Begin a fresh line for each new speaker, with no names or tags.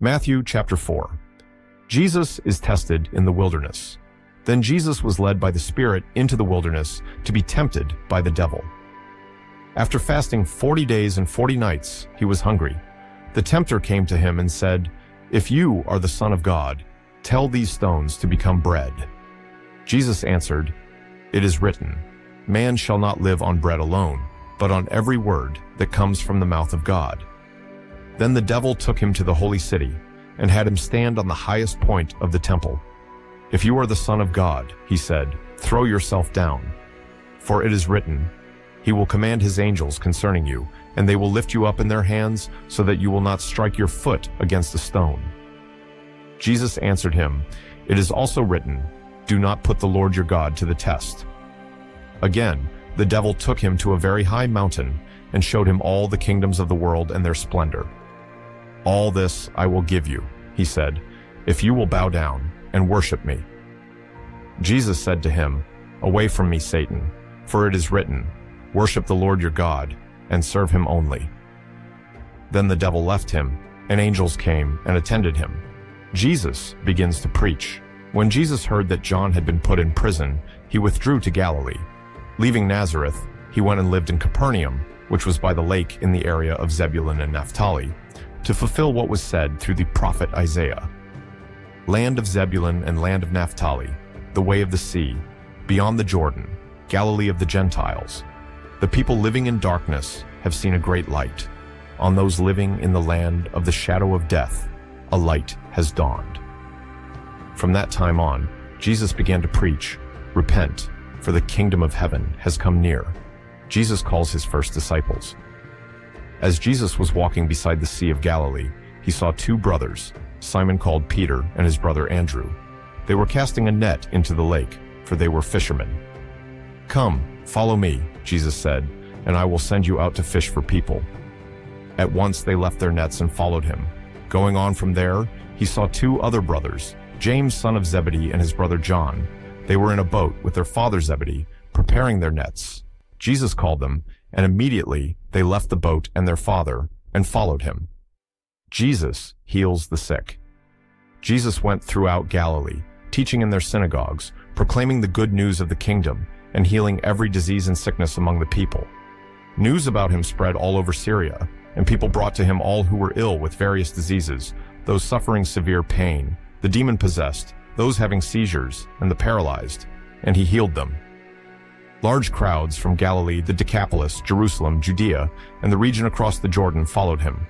Matthew chapter 4. Jesus is tested in the wilderness. Then Jesus was led by the Spirit into the wilderness to be tempted by the devil. After fasting 40 days and 40 nights, he was hungry. The tempter came to him and said, "If you are the Son of God, tell these stones to become bread." Jesus answered, "It is written, man shall not live on bread alone, but on every word that comes from the mouth of God." Then the devil took him to the holy city and had him stand on the highest point of the temple. "If you are the Son of God," he said, "throw yourself down. For it is written, he will command his angels concerning you, and they will lift you up in their hands so that you will not strike your foot against a stone." Jesus answered him, "It is also written, do not put the Lord your God to the test." Again, the devil took him to a very high mountain and showed him all the kingdoms of the world and their splendor. "All this I will give you," he said, "if you will bow down and worship me." Jesus said to him, "Away from me, Satan, for it is written, worship the Lord your God and serve him only." Then the devil left him, and angels came and attended him. Jesus begins to preach. When Jesus heard that John had been put in prison, he withdrew to Galilee. Leaving Nazareth, he went and lived in Capernaum, which was by the lake in the area of Zebulun and Naphtali, to fulfill what was said through the prophet Isaiah. "Land of Zebulun and land of Naphtali, the way of the sea, beyond the Jordan, Galilee of the Gentiles. The people living in darkness have seen a great light. On those living in the land of the shadow of death, a light has dawned." From that time on, Jesus began to preach, "Repent, for the kingdom of heaven has come near." Jesus calls his first disciples. As Jesus was walking beside the Sea of Galilee, he saw two brothers, Simon called Peter and his brother Andrew. They were casting a net into the lake, for they were fishermen. "Come, follow me," Jesus said, "and I will send you out to fish for people." At once they left their nets and followed him. Going on from there, he saw two other brothers, James son of Zebedee and his brother John. They were in a boat with their father Zebedee, preparing their nets. Jesus called them, and immediately they left the boat and their father and followed him. Jesus heals the sick. Jesus went throughout Galilee, teaching in their synagogues, proclaiming the good news of the kingdom, and healing every disease and sickness among the people. News about him spread all over Syria, and people brought to him all who were ill with various diseases, those suffering severe pain, the demon-possessed, those having seizures, and the paralyzed, and he healed them. Large crowds from Galilee, the Decapolis, Jerusalem, Judea, and the region across the Jordan followed him.